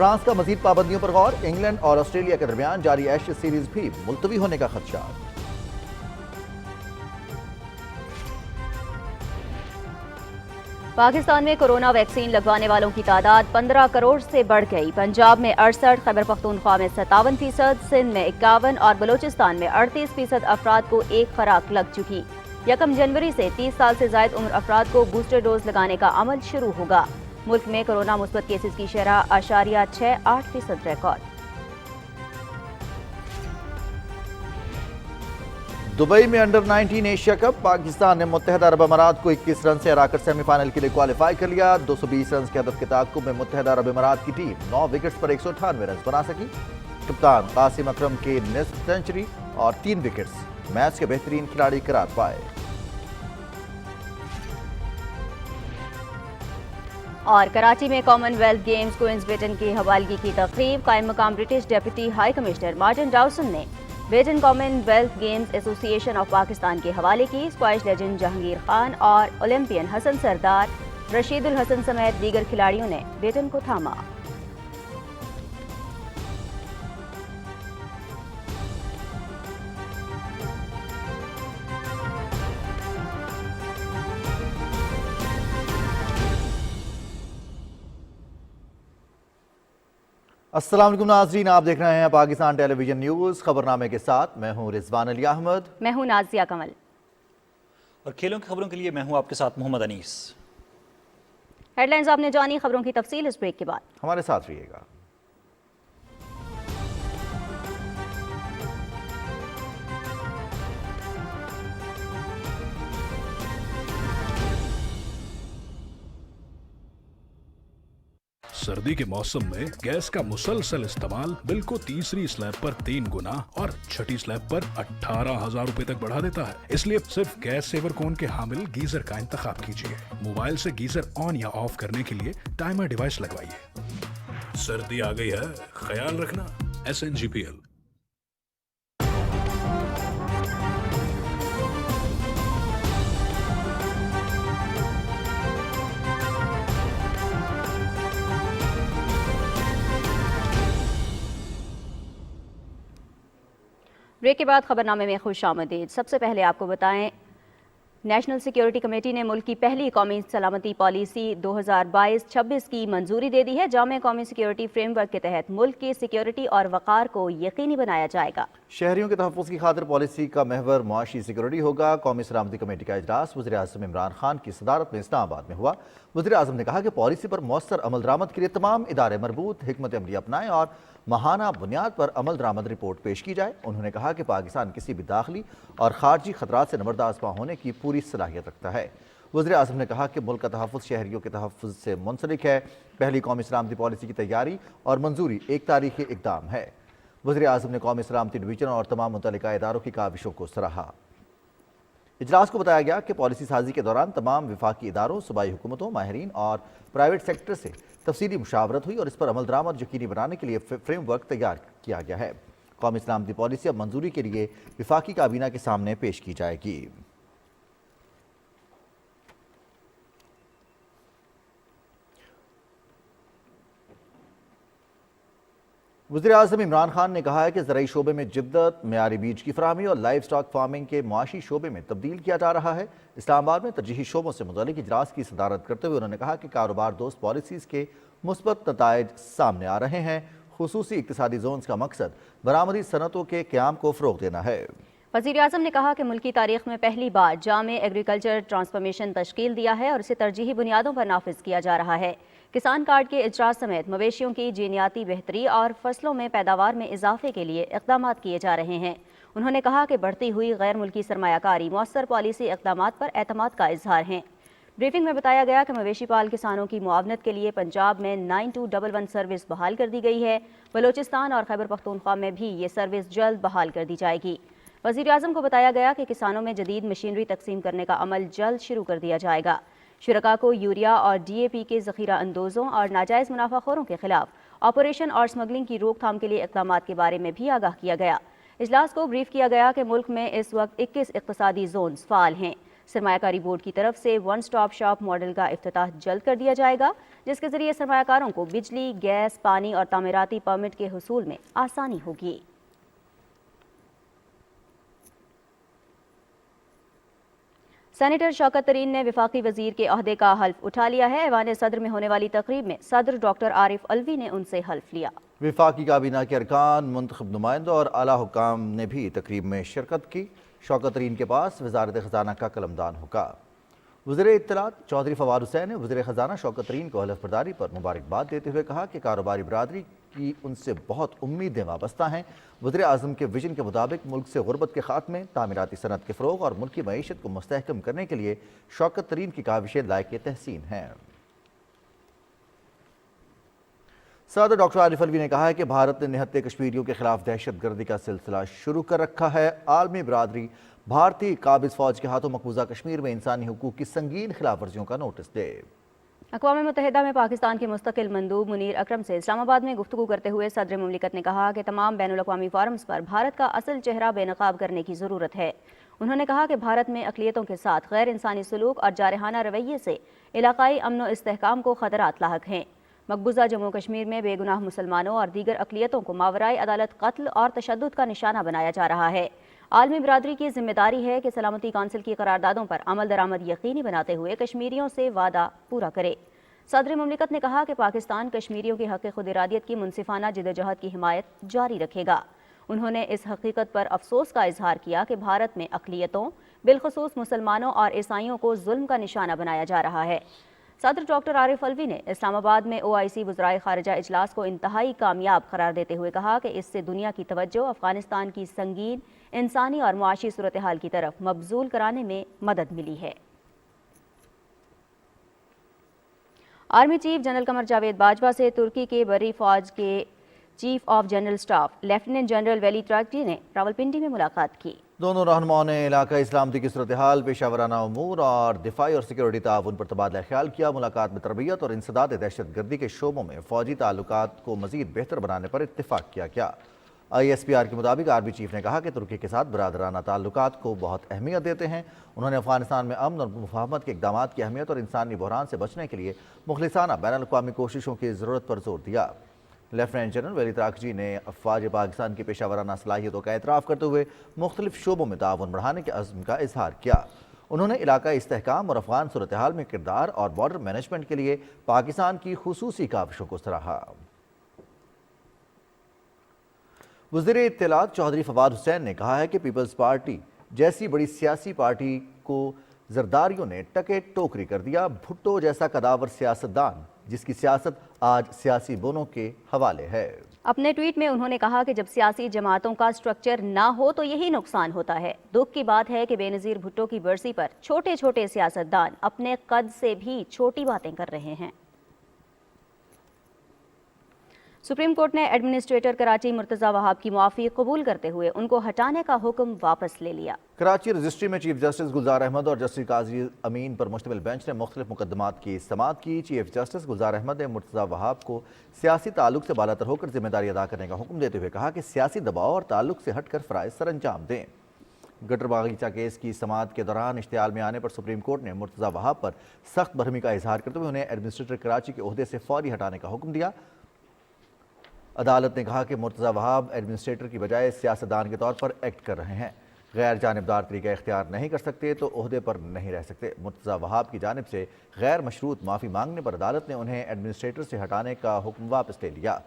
France کا مزید پابندیوں پر غور، انگلینڈ اور آسٹریلیا کے درمیان جاری ایشز سیریز بھی ملتوی ہونے کا خدشہ۔ پاکستان میں کورونا ویکسین لگوانے والوں کی تعداد 15 کروڑ سے بڑھ گئی۔ پنجاب میں 68، خیبر پختونخوا میں 57%، سندھ میں 51 اور بلوچستان میں 38% افراد کو ایک خوراک لگ چکی۔ 1 جنوری سے 30 سال سے زائد عمر افراد کو بوسٹر ڈوز لگانے کا عمل شروع ہوگا۔ ملک میں کورونا مثبت کیسز کی شرح 0.68% ریکارڈ۔ دبئی میں انڈر 19 ایشیا کپ، پاکستان نے متحدہ عرب امارات کو 21 رن سے ہرا کر سیمی فائنل کے لیے کوالیفائی کر لیا۔ 220 رنز کے ہدف کے تعاقب میں متحدہ عرب امارات کی ٹیم 9 وکٹس پر 198 رنز بنا سکی۔ کپتان قاسم اکرم کی نصف سنچری اور 3 وکٹس میچ کے بہترین کھلاڑی قرار پائے۔ اور کراچی میں Commonwealth Games Queen's baton کی حوالگی کی تقریب، قائم مقام British deputy high commissioner Martin Dawson نے baton Commonwealth Games association of Pakistan کے حوالے کی۔ اسکواش لیجنڈ جہانگیر خان اور اولمپئن حسن سردار، رشید الحسن سمیت دیگر کھلاڑیوں نے بیٹن کو تھاما۔ السلام علیکم ناظرین، آپ دیکھ رہے ہیں پاکستان ٹیلی ویژن نیوز خبرنامے کے ساتھ میں ہوں رضوان علی احمد۔ میں ہوں نازیہ کمل، اور کھیلوں کی خبروں کے لیے میں ہوں آپ کے ساتھ محمد انیس۔ ہیڈ لائنز آپ نے جانی، خبروں کی تفصیل اس بریک کے بعد۔ ہمارے ساتھ رہیے گا۔ سردی کے موسم میں گیس کا مسلسل استعمال بل کو تیسری سلیب پر 3 گنا اور چھٹی سلیب پر 18,000 روپے تک بڑھا دیتا ہے۔ اس لیے صرف گیس سیور کون کے حامل گیزر کا انتخاب کیجیے۔ موبائل سے گیزر آن یا آف کرنے کے لیے ٹائمر ڈیوائس لگوائیے۔ سردی آ گئی ہے، خیال رکھنا۔ SNGPL۔ بریک کے بعد خبرنامے میں خوش آمدید۔ سب سے پہلے آپ کو بتائیں، نیشنل سیکیورٹی کمیٹی نے ملک کی پہلی قومی سلامتی پالیسی 2022-26 کی منظوری دے دی ہے۔ جامع قومی سیکیورٹی فریم ورک کے تحت ملک کی سیکیورٹی اور وقار کو یقینی بنایا جائے گا۔ شہریوں کے تحفظ کی خاطر پالیسی کا محور معاشی سیکیورٹی ہوگا۔ قومی سلامتی کمیٹی کا اجلاس وزیر اعظم عمران خان کی صدارت میں اسلام آباد میں ہوا۔ وزیر اعظم نے کہا کہ پالیسی پر مؤثر عمل درآمد کے لیے تمام ادارے مربوط حکمت عملی اپنائیں اور ماہانہ بنیاد پر عمل درآمد رپورٹ پیش کی جائے۔ انہوں نے کہا کہ پاکستان کسی بھی داخلی اور خارجی خطرات سے نبرداز ہونے کی پوری صلاحیت رکھتا ہے۔ وزیر اعظم نے کہا کہ ملک کا تحفظ شہریوں کے تحفظ سے منسلک ہے۔ پہلی قومی سلامتی پالیسی کی تیاری اور منظوری ایک تاریخی اقدام ہے۔ وزیر اعظم نے قومی سلامتی ڈویژن اور تمام متعلقہ اداروں کی کاوشوں کو سراہا۔ اجلاس کو بتایا گیا کہ پالیسی سازی کے دوران تمام وفاقی اداروں، صوبائی حکومتوں، ماہرین اور پرائیویٹ سیکٹر سے تفصیلی مشاورت ہوئی اور اس پر عمل درآمد یقینی بنانے کے لیے فریم ورک تیار کیا گیا ہے۔ قومی سلامتی پالیسی اب منظوری کے لیے وفاقی کابینہ کے سامنے پیش کی جائے گی۔ وزیر اعظم عمران خان نے کہا ہے کہ زرعی شعبے میں جدت، معیاری بیج کی فراہمی اور لائف سٹاک فارمنگ کے معاشی شعبے میں تبدیل کیا جا رہا ہے۔ اسلام آباد میں ترجیحی شعبوں سے متعلق اجلاس کی صدارت کرتے ہوئے انہوں نے کہا کہ کاروبار دوست پالیسیز کے مثبت نتائج سامنے آ رہے ہیں۔ خصوصی اقتصادی زونز کا مقصد برآمدی صنعتوں کے قیام کو فروغ دینا ہے۔ وزیر اعظم نے کہا کہ ملکی تاریخ میں پہلی بار جامع ایگریکلچر ٹرانسفارمیشن تشکیل دیا ہے اور اسے ترجیحی بنیادوں پر نافذ کیا جا رہا ہے۔ کسان کارڈ کے اجراء سمیت مویشیوں کی جینیاتی بہتری اور فصلوں میں پیداوار میں اضافے کے لیے اقدامات کیے جا رہے ہیں۔ انہوں نے کہا کہ بڑھتی ہوئی غیر ملکی سرمایہ کاری مؤثر پالیسی اقدامات پر اعتماد کا اظہار ہیں۔ بریفنگ میں بتایا گیا کہ مویشی پال کسانوں کی معاونت کے لیے پنجاب میں 9211 سروس بحال کر دی گئی ہے۔ بلوچستان اور خیبر پختونخوا میں بھی یہ سروس جلد بحال کر دی جائے گی۔ وزیر اعظم کو بتایا گیا کہ کسانوں میں جدید مشینری تقسیم کرنے کا عمل جلد شروع کر دیا جائے گا۔ شرکاء کو یوریا اور ڈی اے پی کے ذخیرہ اندوزوں اور ناجائز منافع خوروں کے خلاف آپریشن اور سمگلنگ کی روک تھام کے لیے اقدامات کے بارے میں بھی آگاہ کیا گیا۔ اجلاس کو بریف کیا گیا کہ ملک میں اس وقت 21 اقتصادی زونز فعال ہیں۔ سرمایہ کاری بورڈ کی طرف سے ون سٹاپ شاپ ماڈل کا افتتاح جلد کر دیا جائے گا، جس کے ذریعے سرمایہ کاروں کو بجلی، گیس، پانی اور تعمیراتی پرمٹ کے حصول میں آسانی ہوگی۔ سینیٹر شوکت ترین نے وفاقی وزیر کے عہدے کا حلف اٹھا لیا ہے۔ ایوان صدر میں ہونے والی تقریب میں صدر ڈاکٹر عارف الوی نے ان سے حلف لیا۔ وفاقی کابینہ کے ارکان، منتخب نمائندوں اور اعلیٰ حکام نے بھی تقریب میں شرکت کی۔ شوکت ترین کے پاس وزارت خزانہ کا قلمدان ہوگا۔ وزیر اطلاعات چودھری فواد حسین نے وزیر خزانہ شوکت ترین کو حلف برداری پر مبارکباد دیتے ہوئے کہا کہ کاروباری برادری کی ان سے بہت امیدیں وابستہ ہیں۔ وزیر اعظم کے ویژن کے مطابق ملک سے غربت کے خاتمے، تعمیراتی صنعت کے فروغ اور ملکی معیشت کو مستحکم کرنے کے لیے شوکت ترین کی کاوشیں لائق تحسین ہیں۔ صدر ڈاکٹر عارف الوی نے کہا ہے کہ بھارت نے نہتے کشمیریوں کے خلاف دہشت گردی کا سلسلہ شروع کر رکھا ہے۔ عالمی برادری بھارتی قابض فوج کے ہاتھوں مقبوضہ کشمیر میں انسانی حقوق کی سنگین خلاف ورزیوں کا نوٹس دے۔ اقوام متحدہ میں پاکستان کے مستقل مندوب منیر اکرم سے اسلام آباد میں گفتگو کرتے ہوئے صدر مملکت نے کہا کہ تمام بین الاقوامی فورمز پر بھارت کا اصل چہرہ بے نقاب کرنے کی ضرورت ہے۔ انہوں نے کہا کہ بھارت میں اقلیتوں کے ساتھ غیر انسانی سلوک اور جارحانہ رویے سے علاقائی امن و استحکام کو خطرات لاحق ہیں۔ مقبوضہ جموں کشمیر میں بے گناہ مسلمانوں اور دیگر اقلیتوں کو ماورائے عدالت قتل اور تشدد کا نشانہ بنایا جا رہا ہے۔ عالمی برادری کی ذمہ داری ہے کہ سلامتی کونسل کی قراردادوں پر عمل درآمد یقینی بناتے ہوئے کشمیریوں سے وعدہ پورا کرے۔ صدر مملکت نے کہا کہ پاکستان کشمیریوں کی حق خود ارادیت کی منصفانہ جدوجہد کی حمایت جاری رکھے گا۔ انہوں نے اس حقیقت پر افسوس کا اظہار کیا کہ بھارت میں اقلیتوں، بالخصوص مسلمانوں اور عیسائیوں کو ظلم کا نشانہ بنایا جا رہا ہے۔ صدر ڈاکٹر عارف الوی نے اسلام آباد میں OIC وزرائے خارجہ اجلاس کو انتہائی کامیاب قرار دیتے ہوئے کہا کہ اس سے دنیا کی توجہ افغانستان کی سنگین انسانی اور معاشی صورتحال کی طرف مبذول کرانے میں مدد ملی ہے۔ Army chief general Qamar Javed Bajwa سے ترکی کے بری فوج کے chief of general staff lieutenant general Veli Tarakci نے راولپنڈی میں ملاقات کی۔ دونوں رہنماؤں نے علاقائی سلامتی کی صورتحال، پیشہ ورانہ امور اور دفاعی اور سیکیورٹی تعاون پر تبادلہ خیال کیا۔ ملاقات میں تربیت اور انسداد دہشت گردی کے شعبوں میں فوجی تعلقات کو مزید بہتر بنانے پر اتفاق کیا گیا۔ ISPR کے مطابق آرمی چیف نے کہا کہ ترکی کے ساتھ برادرانہ تعلقات کو بہت اہمیت دیتے ہیں۔ انہوں نے افغانستان میں امن اور مفاہمت کے اقدامات کی اہمیت اور انسانی بحران سے بچنے کے لیے مخلصانہ بین الاقوامی کوششوں کی ضرورت پر زور دیا۔ لیفٹیننٹ جنرل ویلی تراکچی نے افواج پاکستان کی پیشہ ورانہ صلاحیتوں کا اعتراف کرتے ہوئے مختلف شعبوں میں تعاون بڑھانے کے عزم کا اظہار کیا۔ انہوں نے علاقائی استحکام اور افغان صورتحال میں کردار اور بارڈر مینجمنٹ کے لیے پاکستان کی خصوصی کاوشوں کو سراہا۔ وزیر اطلاعات چودھری فواد حسین نے کہا ہے کہ پیپلز پارٹی جیسی بڑی سیاسی پارٹی کو زرداریوں نے ٹکے ٹوکری کر دیا۔ بھٹو جیسا قداور سیاستدان جس کی سیاست آج سیاسی بونوں کے حوالے ہے۔ اپنے ٹویٹ میں انہوں نے کہا کہ جب سیاسی جماعتوں کا سٹرکچر نہ ہو تو یہی نقصان ہوتا ہے۔ دکھ کی بات ہے کہ بے نظیر بھٹو کی برسی پر چھوٹے چھوٹے سیاستدان اپنے قد سے بھی چھوٹی باتیں کر رہے ہیں۔ سپریم کورٹ نے ایڈمنسٹریٹر کراچی مرتضی وہاب کی معافی قبول کرتے ہوئے ان کو ہٹانے کا حکم واپس لے لیا۔ کراچی رجسٹری میں چیف جسٹس گلزار احمد اور جسٹس قاضی امین پر مشتمل بینچ نے مختلف مقدمات کی سماعت کی۔ چیف جسٹس گلزار احمد نے مرتضی وہاب کو سیاسی تعلق سے بالاتر ہو کر ذمہ داری ادا کرنے کا حکم دیتے ہوئے کہا کہ سیاسی دباؤ اور تعلق سے ہٹ کر فرائض سر انجام دیں۔ گٹر باغیچہ کیس کی سماعت کے دوران اشتعال میں آنے پر سپریم کورٹ نے مرتضی وہاب پر سخت برہمی کا اظہار کرتے ہوئے انہیں ایڈمنسٹریٹر کراچی کے عہدے سے فوری ہٹانے کا حکم دیا۔ عدالت نے کہا کہ مرتضی وہاب ایڈمنسٹریٹر کی بجائے سیاستدان کے طور پر ایکٹ کر رہے ہیں، غیر جانبدار طریقہ اختیار نہیں کر سکتے تو عہدے پر نہیں رہ سکتے۔ مرتضی وہاب کی جانب سے غیر مشروط معافی مانگنے پر عدالت نے انہیں ایڈمنسٹریٹر سے ہٹانے کا حکم واپس لے لیا۔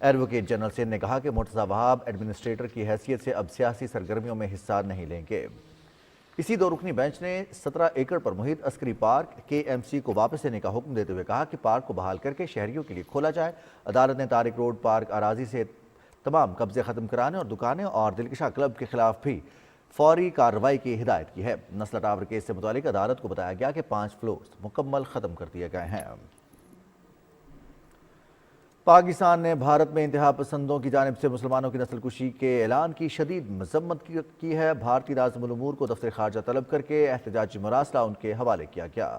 ایڈوکیٹ جنرل سندھ نے کہا کہ مرتضی وہاب ایڈمنسٹریٹر کی حیثیت سے اب سیاسی سرگرمیوں میں حصہ نہیں لیں گے۔ اسی دو رکنی بینچ نے 17 ایکڑ پر محیط عسکری پارک KMC کو واپس لینے کا حکم دیتے ہوئے کہا کہ پارک کو بحال کر کے شہریوں کے لیے کھولا جائے۔ عدالت نے طارق روڈ پارک اراضی سے تمام قبضے ختم کرانے اور دکانیں اور دلکشا کلب کے خلاف بھی فوری کارروائی کی ہدایت کی ہے۔ نسلہ ٹاور کیس سے متعلق عدالت کو بتایا گیا کہ 5 فلورز مکمل ختم کر دیے گئے ہیں۔ پاکستان نے بھارت میں انتہا پسندوں کی جانب سے مسلمانوں کی نسل کشی کے اعلان کی شدید مذمت کی ہے۔ بھارتی ناظم الامور کو دفتر خارجہ طلب کر کے احتجاجی مراسلہ ان کے حوالے کیا گیا۔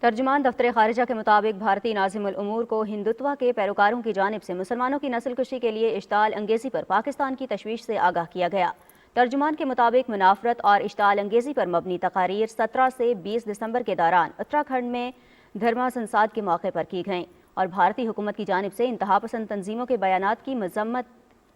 ترجمان دفتر خارجہ کے مطابق بھارتی ناظم الامور کو ہندوتوا کے پیروکاروں کی جانب سے مسلمانوں کی نسل کشی کے لیے اشتعال انگیزی پر پاکستان کی تشویش سے آگاہ کیا گیا۔ ترجمان کے مطابق منافرت اور اشتعال انگیزی پر مبنی تقاریر 17 سے 20 دسمبر کے دوران اتراکھنڈ میں دھرما سنساد کے موقع پر کی گئیں اور بھارتی حکومت کی جانب سے انتہا پسند تنظیموں کے بیانات کی مذمت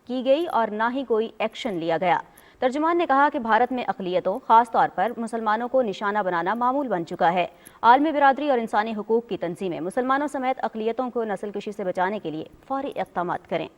کی گئی اور نہ ہی کوئی ایکشن لیا گیا۔ ترجمان نے کہا کہ بھارت میں اقلیتوں خاص طور پر مسلمانوں کو نشانہ بنانا معمول بن چکا ہے۔ عالمی برادری اور انسانی حقوق کی تنظیمیں مسلمانوں سمیت اقلیتوں کو نسل کشی سے بچانے کے لیے فوری اقدامات کریں۔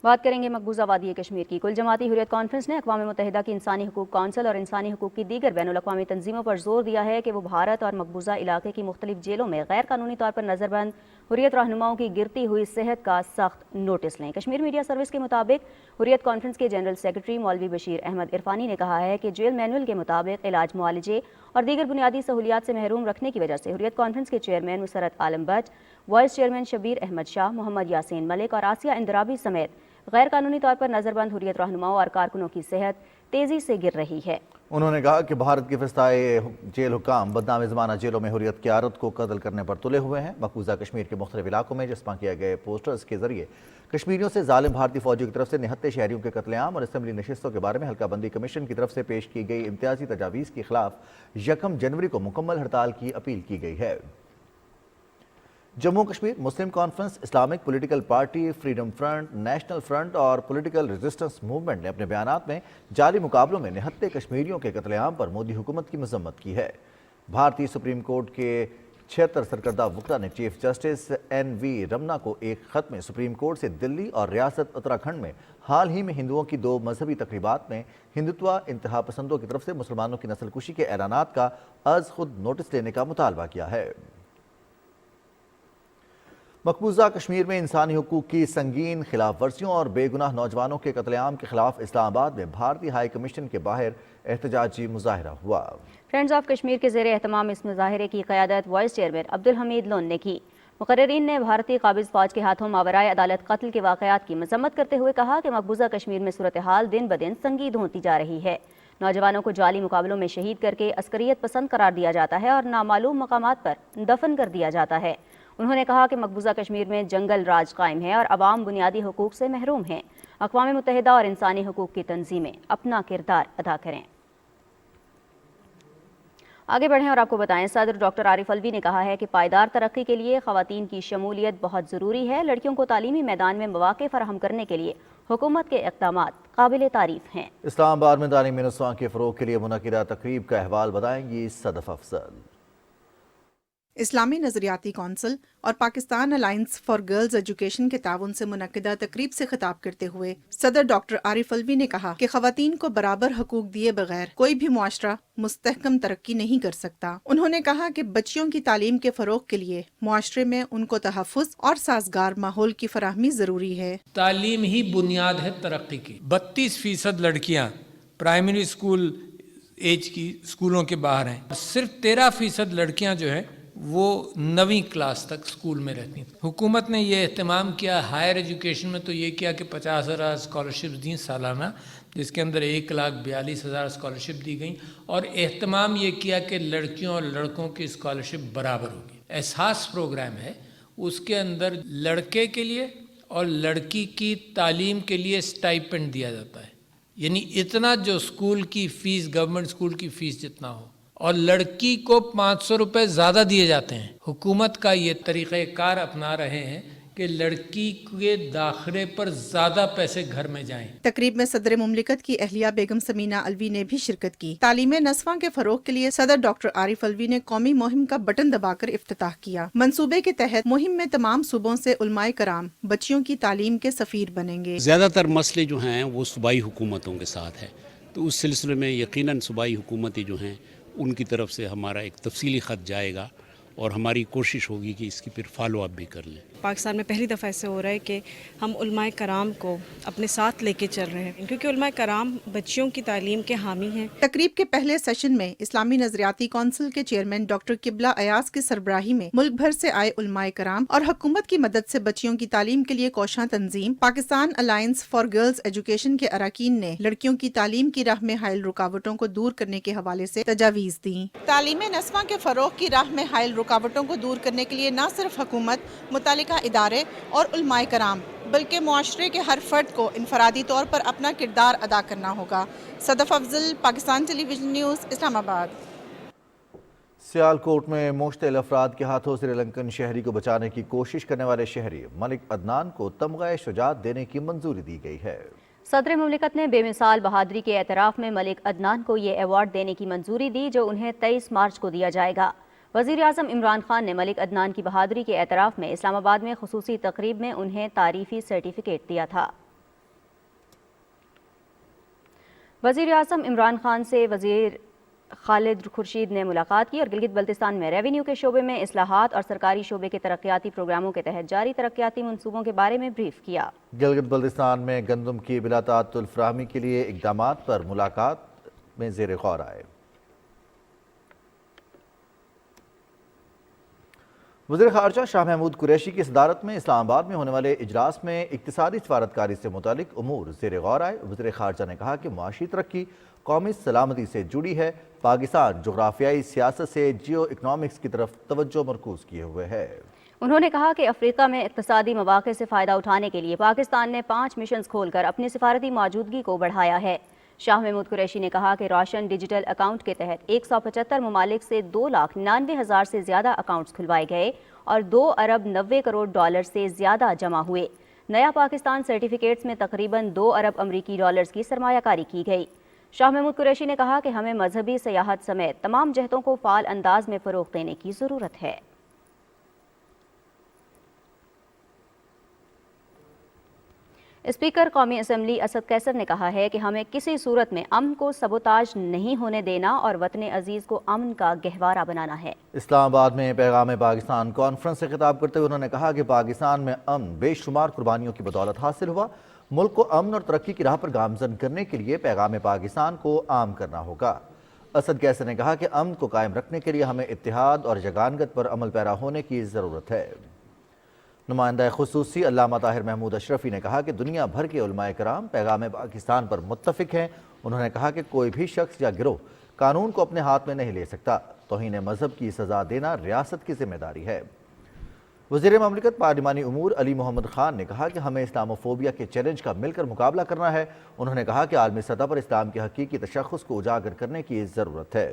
بات کریں گے مقبوضہ وادی کشمیر کی۔ کل جماعتی حریت کانفرنس نے اقوام متحدہ کی انسانی حقوق کونسل اور انسانی حقوق کی دیگر بین الاقوامی تنظیموں پر زور دیا ہے کہ وہ بھارت اور مقبوضہ علاقے کی مختلف جیلوں میں غیر قانونی طور پر نظر بند حریت رہنماؤں کی گرتی ہوئی صحت کا سخت نوٹس لیں۔ کشمیر میڈیا سروس کے مطابق حریت کانفرنس کے جنرل سیکرٹری مولوی بشیر احمد عرفانی نے کہا ہے کہ جیل مینول کے مطابق علاج، معالجے اور دیگر بنیادی سہولیات سے محروم رکھنے کی وجہ سے حریت کانفرنس کے chairman Masarat Alam Bhat, vice chairman Shabir Ahmad Shah, Muhammad Yasin Malik اور آسیہ اندرابی سمیت غیر قانونی طور پر نظر بند حریت رہنماؤں اور کارکنوں کی صحت تیزی سے گر رہی ہے۔ انہوں نے کہا کہ بھارت کے فسطائے جیل حکام بدنام زمانہ جیلوں میں حریت کی عادت کو قتل کرنے پر تلے ہوئے ہیں۔ مقبوضہ کشمیر کے مختلف علاقوں میں جسپاں کیے گئے پوسٹرز کے ذریعے کشمیریوں سے ظالم بھارتی فوجیوں کی طرف سے نہتے شہریوں کے قتل عام اور اسمبلی نشستوں کے بارے میں حلقہ بندی کمیشن کی طرف سے پیش کی گئی امتیازی تجاویز کے خلاف 1 جنوری کو مکمل ہڑتال کی اپیل کی گئی ہے۔ Jammu Kashmir Muslim conference, Islamic political party, freedom front, national front اور پولیٹیکل ریزسٹنس موومنٹ نے اپنے بیانات میں جاری مقابلوں میں نہتے کشمیریوں کے قتل عام پر مودی حکومت کی مذمت کی ہے۔ بھارتی سپریم کورٹ کے 76 سرکردہ وکلاء نے چیف جسٹس NV رمنا کو ایک خط میں سپریم کورٹ سے دلی اور ریاست اتراکھنڈ میں حال ہی میں ہندوؤں کی 2 مذہبی تقریبات میں ہندوتوا انتہا پسندوں کی طرف سے مسلمانوں کی نسل کشی کے اعلانات کا از خود نوٹس لینے کا مطالبہ کیا ہے۔ مقبوضہ کشمیر میں انسانی حقوق کی سنگین خلاف ورزیوں اور بے گناہ نوجوانوں کے قتل عام کے خلاف اسلام آباد میں بھارتی ہائی کمیشن کے باہر احتجاجی مظاہرہ ہوا۔ فرینڈز آف کشمیر کے زیر اہتمام اس مظاہرے کی قیادت وائس چیئرمین عبدالحمید لون نے کی۔ مقررین نے بھارتی قابض فوج کے ہاتھوں ماورائے عدالت قتل کے واقعات کی مذمت کرتے ہوئے کہا کہ مقبوضہ کشمیر میں صورتحال دن بدن سنگین ہوتی جا رہی ہے۔ نوجوانوں کو جعلی مقابلوں میں شہید کر کے عسکریت پسند قرار دیا جاتا ہے اور نامعلوم مقامات پر دفن کر دیا جاتا ہے۔ انہوں نے کہا کہ مقبوضہ کشمیر میں جنگل راج قائم ہے اور عوام بنیادی حقوق سے محروم ہیں۔ اقوام متحدہ اور انسانی حقوق کی تنظیمیں اپنا کردار ادا کریں۔ آگے بڑھیں اور آپ کو بتائیں، صدر ڈاکٹر عارف الوی نے کہا ہے کہ پائیدار ترقی کے لیے خواتین کی شمولیت بہت ضروری ہے۔ لڑکیوں کو تعلیمی میدان میں مواقع فراہم کرنے کے لیے حکومت کے اقدامات قابل تعریف ہیں۔ اسلام آباد میں تعلیمی نسواں کے فروغ کے لیے منعقدہ تقریب کا احوال بتائیں گی صدف افضل۔ اسلامی نظریاتی کونسل اور Pakistan alliance for girls education کے تعاون سے منعقدہ تقریب سے خطاب کرتے ہوئے صدر ڈاکٹر عارف الوی نے کہا کہ خواتین کو برابر حقوق دیے بغیر کوئی بھی معاشرہ مستحکم ترقی نہیں کر سکتا۔ انہوں نے کہا کہ بچیوں کی تعلیم کے فروغ کے لیے معاشرے میں ان کو تحفظ اور سازگار ماحول کی فراہمی ضروری ہے۔ تعلیم ہی بنیاد ہے ترقی کی۔ 32% لڑکیاں پرائمری اسکول ایج کی اسکولوں کے باہر ہیں، صرف 13% لڑکیاں جو ہیں وہ 9ویں کلاس تک اسکول میں رہتی ہیں۔ حکومت نے یہ اہتمام کیا ہائر ایجوکیشن میں، تو یہ کیا کہ 50,000 اسکالرشپس دیں سالانہ، جس کے اندر 1,42,000 اسکالرشپ دی گئیں، اور اہتمام یہ کیا کہ لڑکیوں اور لڑکوں کی اسکالرشپ برابر ہوگی۔ احساس پروگرام ہے، اس کے اندر لڑکے کے لیے اور لڑکی کی تعلیم کے لیے اسٹائپنڈ دیا جاتا ہے، یعنی اتنا جو اسکول کی فیس، گورنمنٹ اسکول کی فیس جتنا ہو، اور لڑکی کو 500 روپے زیادہ دیے جاتے ہیں۔ حکومت کا یہ طریقہ کار اپنا رہے ہیں کہ لڑکی کے داخلے پر زیادہ پیسے گھر میں جائیں۔ تقریب میں صدر مملکت کی اہلیہ بیگم سمینہ الوی نے بھی شرکت کی۔ تعلیم نسواں کے فروغ کے لیے صدر ڈاکٹر عارف الوی نے قومی مہم کا بٹن دبا کر افتتاح کیا۔ منصوبے کے تحت مہم میں تمام صوبوں سے علماء کرام بچیوں کی تعلیم کے سفیر بنیں گے۔ زیادہ تر مسئلے جو ہیں وہ صوبائی حکومتوں کے ساتھ ہے، تو اس سلسلے میں یقیناً صوبائی حکومتیں جو ہیں ان کی طرف سے ہمارا ایک تفصیلی خط جائے گا اور ہماری کوشش ہوگی کہ اس کی پھر فالو اپ بھی کر لیں۔ پاکستان میں پہلی دفعہ ایسے ہو رہا ہے کہ ہم علماء کرام کو اپنے ساتھ لے کے چل رہے ہیں، کیونکہ علماء کرام بچیوں کی تعلیم کے حامی ہیں۔ تقریب کے پہلے سیشن میں اسلامی نظریاتی کونسل کے چیئرمین ڈاکٹر قبلہ ایاز کی سربراہی میں ملک بھر سے آئے علماء کرام اور حکومت کی مدد سے بچیوں کی تعلیم کے لیے کوشاں تنظیم Pakistan alliance for girls education کے اراکین نے لڑکیوں کی تعلیم کی راہ میں حائل رکاوٹوں کو دور کرنے کے حوالے سے تجاویز دیں۔ تعلیم نسواں کے فروغ کی راہ میں حائل رکاوٹوں کو دور کرنے کے لیے نہ صرف حکومت، متعلقہ ادارے اور علماء کرام بلکہ معاشرے کے ہر فرد کو انفرادی طور پر اپنا کردار ادا کرنا ہوگا۔ صدف افضل، پاکستان ٹیلی ویژن نیوز، اسلام آباد۔ سیالکوٹ میں مشتعل افراد کے ہاتھوں سری لنکن شہری کو بچانے کی کوشش کرنے والے شہری ملک عدنان کو تمغہ شجاعت دینے کی منظوری دی گئی ہے۔ صدر مملکت نے بے مثال بہادری کے اعتراف میں ملک عدنان کو یہ ایوارڈ دینے کی منظوری دی جو انہیں 23 مارچ کو دیا جائے گا۔ وزیر اعظم عمران خان نے ملک عدنان کی بہادری کے اعتراف میں اسلام آباد میں خصوصی تقریب میں انہیں تعریفی سرٹیفکیٹ دیا تھا۔ وزیر اعظم عمران خان سے وزیر خالد خورشید نے ملاقات کی اور گلگت بلتستان میں ریونیو کے شعبے میں اصلاحات اور سرکاری شعبے کے ترقیاتی پروگراموں کے تحت جاری ترقیاتی منصوبوں کے بارے میں بریف کیا۔ گلگت بلتستان میں گندم کی بلا تعطل فراہمی کے لیے اقدامات پر ملاقات میں زیر غور آئے۔ وزیر خارجہ شاہ محمود قریشی کی صدارت میں اسلام آباد میں ہونے والے اجلاس میں اقتصادی سفارتکاری سے متعلق امور زیر غور آئے۔ وزیر خارجہ نے کہا کہ معاشی ترقی قومی سلامتی سے جڑی ہے۔ پاکستان جغرافیائی سیاست سے جیو اکنامکس کی طرف توجہ مرکوز کیے ہوئے ہے۔ انہوں نے کہا کہ افریقہ میں اقتصادی مواقع سے فائدہ اٹھانے کے لیے پاکستان نے 5 مشنز کھول کر اپنی سفارتی موجودگی کو بڑھایا ہے۔ شاہ محمود قریشی نے کہا کہ روشن ڈیجیٹل اکاؤنٹ کے تحت 175 ممالک سے 2,99,000 سے زیادہ اکاؤنٹس کھلوائے گئے اور 2 ارب 90 کروڑ ڈالر سے زیادہ جمع ہوئے۔ نیا پاکستان سرٹیفکیٹس میں تقریباً 2 ارب امریکی ڈالرز کی سرمایہ کاری کی گئی۔ شاہ محمود قریشی نے کہا کہ ہمیں مذہبی سیاحت سمیت تمام جہتوں کو فعال انداز میں فروغ دینے کی ضرورت ہے۔ اسپیکر قومی اسمبلی اسد قیصر نے کہا ہے کہ ہمیں کسی صورت میں امن کو سبوتاژ نہیں ہونے دینا اور وطن عزیز کو امن کا گہوارہ بنانا ہے۔ اسلام آباد میں پیغام پاکستان کانفرنس سے خطاب کرتے ہوئے انہوں نے کہا کہ پاکستان میں امن بے شمار قربانیوں کی بدولت حاصل ہوا۔ ملک کو امن اور ترقی کی راہ پر گامزن کرنے کے لیے پیغام پاکستان کو عام کرنا ہوگا۔ اسد قیصر نے کہا کہ امن کو قائم رکھنے کے لیے ہمیں اتحاد اور یگانگت پر عمل پیرا ہونے کی ضرورت ہے۔ نمائندہ خصوصی علامہ طاہر محمود اشرفی نے کہا کہ دنیا بھر کے علماء کرام پیغام پاکستان پر متفق ہیں۔ انہوں نے کہا کہ کوئی بھی شخص یا گروہ قانون کو اپنے ہاتھ میں نہیں لے سکتا۔ توہین مذہب کی سزا دینا ریاست کی ذمہ داری ہے۔ وزیر مملکت پارلیمانی امور علی محمد خان نے کہا کہ ہمیں اسلاموفوبیا کے چیلنج کا مل کر مقابلہ کرنا ہے۔ انہوں نے کہا کہ عالمی سطح پر اسلام کے حقیقی تشخص کو اجاگر کرنے کی ضرورت ہے۔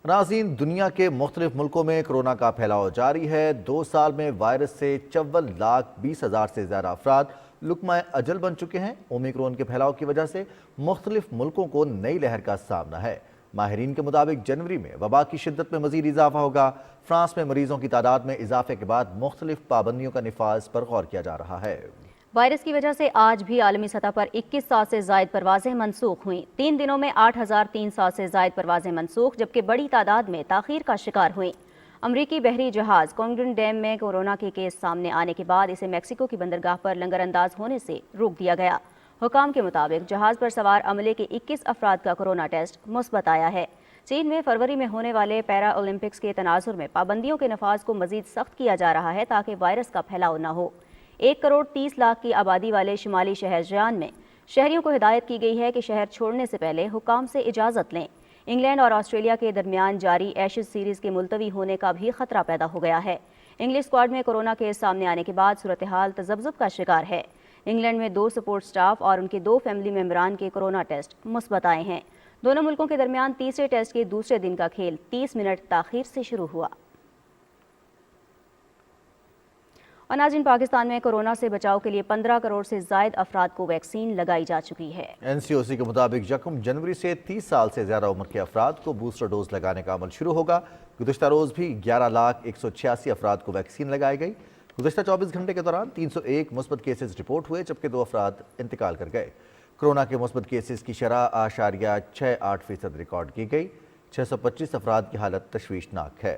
ناظرین، دنیا کے مختلف ملکوں میں کرونا کا پھیلاؤ جاری ہے۔ 2 سال میں وائرس سے 54,20,000 سے زیادہ افراد لقمہ اجل بن چکے ہیں۔ اومیکرون کے پھیلاؤ کی وجہ سے مختلف ملکوں کو نئی لہر کا سامنا ہے۔ ماہرین کے مطابق جنوری میں وبا کی شدت میں مزید اضافہ ہوگا۔ فرانس میں مریضوں کی تعداد میں اضافے کے بعد مختلف پابندیوں کا نفاذ پر غور کیا جا رہا ہے۔ وائرس کی وجہ سے آج بھی عالمی سطح پر 2100 سے زائد پروازیں منسوخ ہوئیں۔ 3 دنوں میں 8,300 سے زائد پروازیں منسوخ، جبکہ بڑی تعداد میں تاخیر کا شکار ہوئیں۔ امریکی بحری جہاز کونگڈن ڈیم میں کورونا کے کیس سامنے آنے کے بعد اسے میکسیکو کی بندرگاہ پر لنگر انداز ہونے سے روک دیا گیا۔ حکام کے مطابق جہاز پر سوار عملے کے 21 افراد کا کورونا ٹیسٹ مثبت آیا ہے۔ چین میں فروری میں ہونے والے پیرا اولمپکس کے تناظر میں پابندیوں کے نفاذ کو مزید سخت کیا جا رہا ہے تاکہ وائرس کا پھیلاؤ نہ ہو۔ 1,30,00,000 کی آبادی والے شمالی شہر جیان میں شہریوں کو ہدایت کی گئی ہے کہ شہر چھوڑنے سے پہلے حکام سے اجازت لیں۔ انگلینڈ اور آسٹریلیا کے درمیان جاری ایشز سیریز کے ملتوی ہونے کا بھی خطرہ پیدا ہو گیا ہے۔ انگلش اسکواڈ میں کورونا کیس سامنے آنے کے بعد صورتحال تذبذب کا شکار ہے۔ انگلینڈ میں 2 سپورٹ سٹاف اور ان کے 2 فیملی ممبران کے کورونا ٹیسٹ مثبت آئے ہیں۔ دونوں ملکوں کے درمیان تیسرے ٹیسٹ کے دوسرے دن کا کھیل 30 منٹ تاخیر سے شروع ہوا۔ اور ناظرین، پاکستان میں کورونا سے بچاؤ کے لیے 15 کروڑ سے زائد افراد کو ویکسین لگائی جا چکی ہے۔ NCOC کے مطابق 1 جنوری سے 30 سال سے زیادہ عمر کے افراد کو بوسٹر ڈوز لگانے کا عمل شروع ہوگا۔ گزشتہ روز بھی 11,186 افراد کو ویکسین لگائی گئی۔ گزشتہ 24 گھنٹے کے دوران 301 مثبت کیسز رپورٹ ہوئے، جبکہ 2 افراد انتقال کر گئے۔ کورونا کے مثبت کیسز کی شرح 0.68% ریکارڈ کی گئی۔ 625 افراد کی حالت تشویشناک ہے۔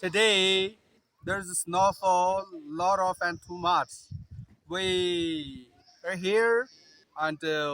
Today there's a snowfall, lot of and too much. We are here and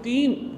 3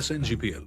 SNGPL।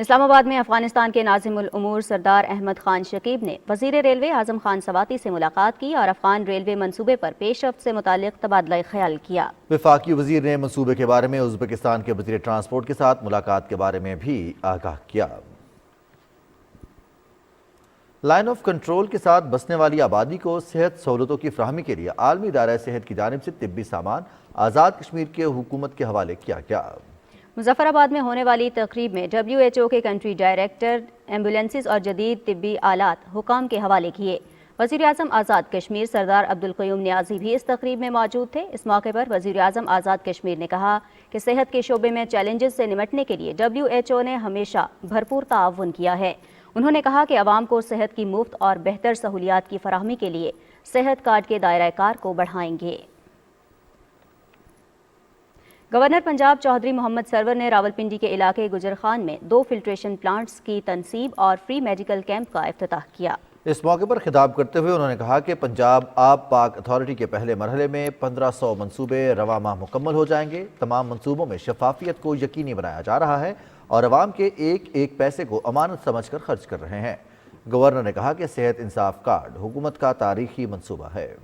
اسلام آباد میں افغانستان کے ناظم الامور سردار احمد خان شکیب نے وزیر ریلوے اعظم خان سواتی سے ملاقات کی اور افغان ریلوے منصوبے پر پیش رفت سے متعلق تبادلہ خیال کیا۔ وفاقی وزیر نے منصوبے کے بارے میں ازبکستان کے وزیر ٹرانسپورٹ کے ساتھ ملاقات کے بارے میں بھی آگاہ کیا۔ لائن آف کنٹرول کے ساتھ بسنے والی آبادی کو صحت سہولتوں کی فراہمی کے لیے عالمی ادارہ صحت کی جانب سے طبی سامان آزاد کشمیر کے حکومت کے حوالے کیا گیا۔ مظفر آباد میں ہونے والی تقریب میں WHO کے کنٹری ڈائریکٹر ایمبولینسز اور جدید طبی آلات حکام کے حوالے کیے۔ وزیر اعظم آزاد کشمیر سردار عبدالقیوم نیازی بھی اس تقریب میں موجود تھے۔ اس موقع پر وزیر اعظم آزاد کشمیر نے کہا کہ صحت کے شعبے میں چیلنجز سے نمٹنے کے لیے WHO نے ہمیشہ بھرپور تعاون کیا ہے۔ انہوں نے کہا کہ عوام کو صحت کی مفت اور بہتر سہولیات کی فراہمی کے لیے صحت کارڈ کے دائرہ کار کو بڑھائیں گے۔ گورنر پنجاب چودھری محمد سرور نے راولپنڈی کے علاقے گجر خان میں 2 فلٹریشن پلانٹس کی تنصیب اور فری میڈیکل کیمپ کا افتتاح کیا۔ اس موقع پر خطاب کرتے ہوئے انہوں نے کہا کہ پنجاب آب پاک اتھارٹی کے پہلے مرحلے میں 1500 منصوبے رواں ماہ مکمل ہو جائیں گے۔ تمام منصوبوں میں شفافیت کو یقینی بنایا جا رہا ہے اور عوام کے ایک ایک پیسے کو امانت سمجھ کر خرچ کر رہے ہیں۔ گورنر نے کہا کہ صحت انصاف کارڈ حکومت کا تاریخی منصوبہ ہے۔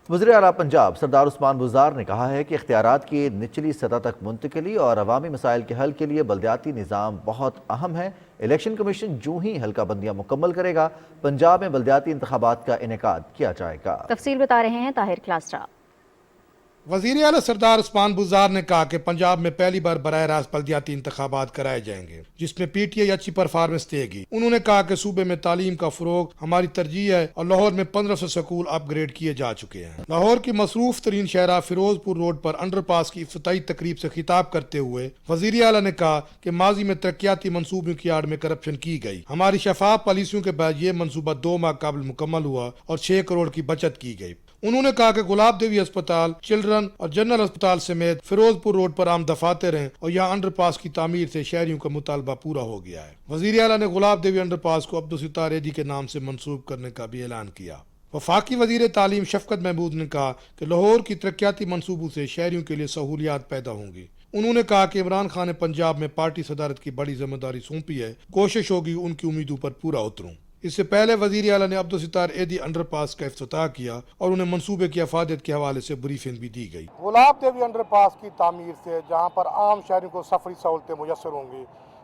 وزیر اعلیٰ پنجاب سردار عثمان بزدار نے کہا ہے کہ اختیارات کی نچلی سطح تک منتقلی اور عوامی مسائل کے حل کے لیے بلدیاتی نظام بہت اہم ہے۔ الیکشن کمیشن جو ہی حلقہ بندیاں مکمل کرے گا پنجاب میں بلدیاتی انتخابات کا انعقاد کیا جائے گا۔ تفصیل بتا رہے ہیں طاہر کلاسٹرا۔ وزیر اعلیٰ سردار عثمان بزدار نے کہا کہ پنجاب میں پہلی بار براہ راست بلدیاتی انتخابات کرائے جائیں گے جس میں PTI اچھی پرفارمنس دے گی۔ انہوں نے کہا کہ صوبے میں تعلیم کا فروغ ہماری ترجیح ہے اور لاہور میں 1500 سکول اپ گریڈ کیے جا چکے ہیں۔ لاہور کی مصروف ترین شہرہ فیروز پور روڈ پر انڈر پاس کی افتتاحی تقریب سے خطاب کرتے ہوئے وزیر اعلیٰ نے کہا کہ ماضی میں ترقیاتی منصوبوں کی آڑ میں کرپشن کی گئی۔ ہماری شفاف پالیسیوں کے بعد یہ منصوبہ 2 ماہ قبل مکمل ہوا اور 6 کروڑ کی بچت کی گئی۔ انہوں نے کہا کہ گلاب دیوی اسپتال، چلڈرن اور جنرل اسپتال سمیت فیروز پور روڈ پر عام دفاتر ہیں اور یہاں انڈر پاس کی تعمیر سے شہریوں کا مطالبہ پورا ہو گیا ہے۔ وزیر اعلیٰ نے گلاب دیوی انڈر پاس کو عبدالستار ایدی کے نام سے منسوب کرنے کا بھی اعلان کیا۔ وفاقی وزیر تعلیم شفقت محمود نے کہا کہ لاہور کی ترقیاتی منصوبوں سے شہریوں کے لیے سہولیات پیدا ہوں گی۔ انہوں نے کہا کہ عمران خان نے پنجاب میں پارٹی صدارت کی بڑی ذمہ داری سونپی ہے، کوشش ہوگی ان کی امیدوں پر پورا اتروں۔ اس سے پہلے وزیر اعلیٰ نے عبدالستار ایدی انڈر پاس کا افتتاح کیا اور انہیں منصوبے کی افادیت کے حوالے سے بریفنگ بھی دی گئی۔ گلاب دیوی انڈر پاس کی تعمیر سے جہاں پر عام شہریوں کو سفری سہولتیں میسر ہوں گی،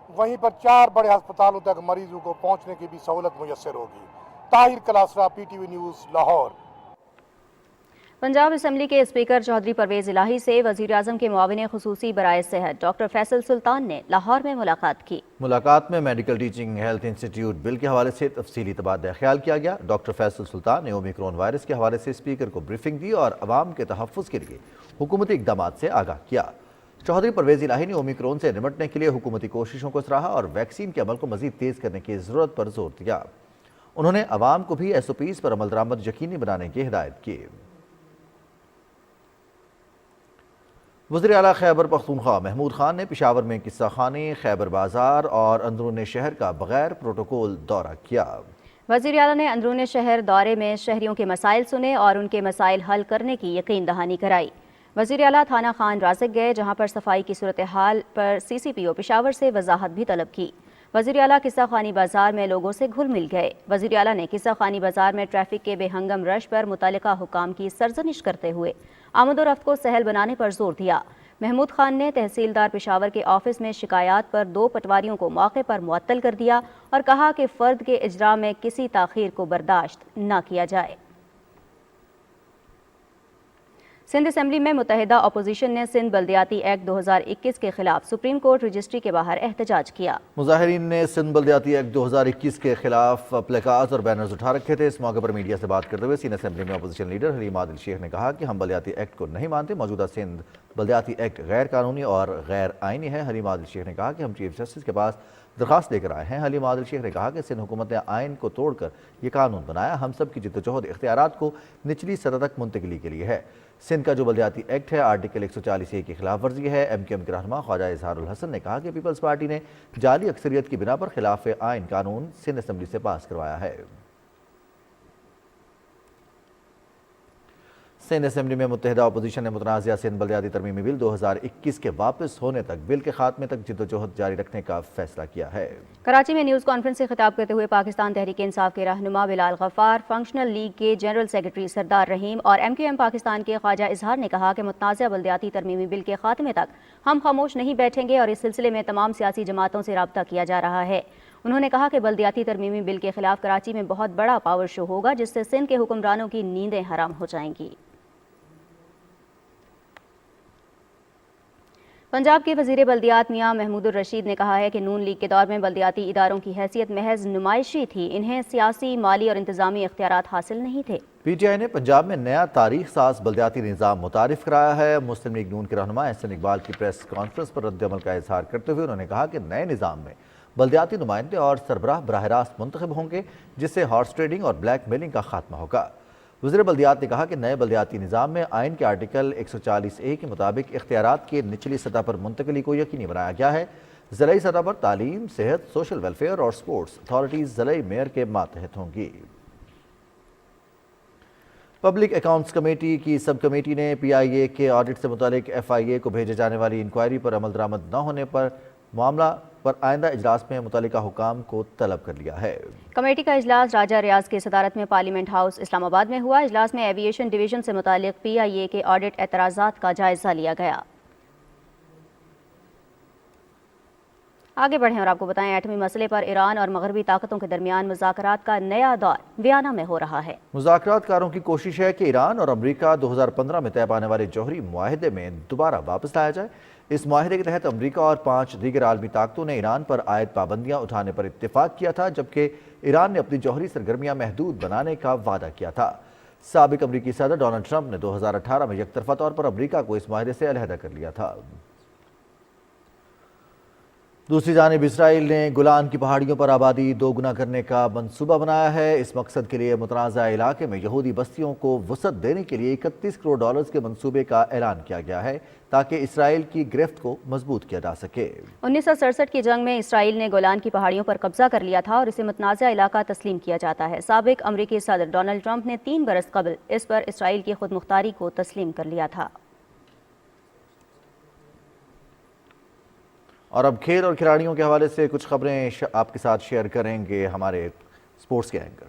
وہیں پر 4 بڑے ہسپتالوں تک مریضوں کو پہنچنے کی بھی سہولت میسر ہوگی۔ Tahir Klasra, PTV news, Lahore. Punjab assembly کے اسپیکر چودھری پرویز الہی سے وزیر اعظم کے معاون خصوصی برائے صحت ڈاکٹر فیصل سلطان نے لاہور میں ملاقات کی۔ ملاقات میں میڈیکل ٹیچنگ ہیلتھ انسٹیٹیوٹ بل کے حوالے سے تفصیلی تبادلہ خیال کیا گیا۔ ڈاکٹر فیصل سلطان نے اومیکرون وائرس کے حوالے سے اسپیکر کو بریفنگ دی اور عوام کے تحفظ کے لیے حکومتی اقدامات سے آگاہ کیا۔ چودھری پرویز الہی نے اومیکرون سے نمٹنے کے لیے حکومتی کوششوں کو سراہا اور ویکسین کے عمل کو مزید تیز کرنے کی ضرورت پر زور دیا۔ انہوں نے عوام کو بھی SOPs پر عمل درآمد یقینی بنانے کی ہدایت کی۔ وزیر اعلیٰ خیبر پختونخوا محمود خان نے پشاور میں قصہ خانی، خیبر بازار اور اندرون شہر کا بغیر پروٹوکول دورہ کیا۔ وزیر اعلیٰ نے اندرون شہر دورے میں شہریوں کے مسائل سنے اور ان کے مسائل حل کرنے کی یقین دہانی کرائی۔ وزیر اعلیٰ تھانہ خان رازق گئے جہاں پر صفائی کی صورتحال پر CCPO پشاور سے وضاحت بھی طلب کی۔ وزیر اعلیٰ قصہ خانی بازار میں لوگوں سے گھل مل گئے۔ وزیر اعلیٰ نے قصہ خانی بازار میں ٹریفک کے بے ہنگم رش پر متعلقہ حکام کی سرزنش کرتے ہوئے آمد و رفت کو سہل بنانے پر زور دیا۔ محمود خان نے تحصیلدار پشاور کے آفس میں شکایات پر 2 پٹواریوں کو موقع پر معطل کر دیا اور کہا کہ فرد کے اجراء میں کسی تاخیر کو برداشت نہ کیا جائے۔ سندھ اسمبلی میں متحدہ اپوزیشن نے سندھ بلدیاتی ایکٹ 2021 کے خلاف سپریم کورٹ رجسٹری کے باہر احتجاج کیا۔ مظاہرین نے سندھ بلدیاتی ایکٹ 2021 کے خلاف پلیکارڈز اور بینرز اٹھا رکھے تھے۔ اس موقع پر میڈیا سے بات کرتے ہوئے سندھ اسمبلی میں اپوزیشن لیڈر حلیم عادل شیخ نے کہا کہ ہم بلدیاتی ایکٹ کو نہیں مانتے، موجودہ سندھ بلدیاتی ایکٹ غیر قانونی اور غیر آئینی ہے۔ حلیم عادل شیخ نے کہا کہ ہم چیف جسٹس کے پاس درخواست لے کر آئے ہیں۔ حلیم عادل شیخ نے کہا کہ سندھ حکومت نے آئین کو توڑ کر یہ قانون بنایا، ہم سب کی جدوجہد اختیارات کو نچلی سطح تک منتقلی کے لیے ہے۔ سندھ کا جو بلدیاتی ایکٹ ہے آرٹیکل 140A کی خلاف ورزی ہے۔ MKM کے رہنما خواجہ اظہار الحسن نے کہا کہ پیپلز پارٹی نے جعلی اکثریت کی بنا پر خلاف آئین قانون سندھ اسمبلی سے پاس کروایا ہے۔ سندھ اسمبلی میں متحدہ اپوزیشن نے متنازعہ سندھ بلدیاتی ترمیمی بل 2021 کے واپس ہونے تک بل کے خاتمے تک جدوجہد جاری رکھنے کا فیصلہ کیا ہے۔ کراچی میں نیوز کانفرنس سے خطاب کرتے ہوئے پاکستان تحریک انصاف کے رہنما بلال غفار، فنکشنل لیگ کے جنرل سیکرٹری سردار رحیم اور MQM پاکستان کے خواجہ اظہار نے کہا کہ متنازعہ بلدیاتی ترمیمی بل کے خاتمے تک ہم خاموش نہیں بیٹھیں گے اور اس سلسلے میں تمام سیاسی جماعتوں سے رابطہ کیا جا رہا ہے۔ انہوں نے کہا کہ بلدیاتی ترمیمی بل کے خلاف کراچی میں بہت بڑا پاور شو ہوگا جس سے سندھ کے حکمرانوں کی نیندیں حرام ہو جائیں گی۔ پنجاب کے وزیر بلدیات میاں محمود الرشید نے کہا ہے کہ نون لیگ کے دور میں بلدیاتی اداروں کی حیثیت محض نمائشی تھی، انہیں سیاسی، مالی اور انتظامی اختیارات حاصل نہیں تھے۔ PTI نے پنجاب میں نیا تاریخ ساز بلدیاتی نظام متعارف کرایا ہے۔ مسلم لیگ نون کے رہنما احسن اقبال کی پریس کانفرنس پر رد عمل کا اظہار کرتے ہوئے انہوں نے کہا کہ نئے نظام میں بلدیاتی نمائندے اور سربراہ براہ راست منتخب ہوں گے، جس سے ہارس ٹریڈنگ اور بلیک میلنگ کا خاتمہ ہوگا۔ وزیر بلدیات نے کہا کہ نئے بلدیاتی نظام میں آئین کے آرٹیکل 140A کے مطابق اختیارات کے نچلی سطح پر منتقلی کو یقینی بنایا گیا ہے۔ ضلعی سطح پر تعلیم، صحت، سوشل ویلفیئر اور سپورٹس اتھارٹیز ضلعی میئر کے ماتحت ہوں گی۔ پبلک اکاؤنٹس کمیٹی کی سب کمیٹی نے PIA کے آڈٹ سے متعلق FIA کو بھیجے جانے والی انکوائری پر عمل درآمد نہ ہونے پر معاملہ پر آئندہ اجلاس میں متعلقہ حکام کو طلب کر لیا ہے۔ کمیٹی کا اجلاس راجہ ریاض کی صدارت میں پارلیمنٹ ہاؤس اسلام آباد میں ہوا۔ اجلاس میں ایوییشن ڈویژن سے متعلق PIA کے آڈٹ اعتراضات کا جائزہ لیا گیا۔ آگے بڑھیں اور آپ کو بتائیں، ایٹمی مسئلے پر ایران اور مغربی طاقتوں کے درمیان مذاکرات کا نیا دور ویانا میں ہو رہا ہے۔ مذاکرات کاروں کی کوشش ہے کہ ایران اور امریکہ 2015 میں طے پانے والے جوہری معاہدے میں دوبارہ واپس لایا جائے۔ اس معاہدے کے تحت امریکہ اور 5 دیگر عالمی طاقتوں نے ایران پر عائد پابندیاں اٹھانے پر اتفاق کیا تھا، جبکہ ایران نے اپنی جوہری سرگرمیاں محدود بنانے کا وعدہ کیا تھا۔ سابق امریکی صدر ڈونلڈ ٹرمپ نے 2018 میں یک طرفہ طور پر امریکہ کو اس معاہدے سے علیحدہ کر لیا تھا۔ دوسری جانب اسرائیل نے گولان کی پہاڑیوں پر آبادی 2 گنا کرنے کا منصوبہ بنایا ہے۔ اس مقصد کے لیے متنازعہ علاقے میں یہودی بستیوں کو وسعت دینے کے لیے $31 کروڑ کے منصوبے کا اعلان کیا گیا ہے تاکہ اسرائیل کی گرفت کو مضبوط کیا جا سکے۔ 1967 کی جنگ میں اسرائیل نے گولان کی پہاڑیوں پر قبضہ کر لیا تھا اور اسے متنازعہ علاقہ تسلیم کیا جاتا ہے۔ سابق امریکی صدر ڈونلڈ ٹرمپ نے 3 برس قبل اس پر اسرائیل کی خود مختاری کو تسلیم کر لیا تھا۔ اور اب کھیل اور کھلاڑیوں کے حوالے سے کچھ خبریں آپ کے ساتھ شیئر کریں گے ہمارے سپورٹس کے اینکر۔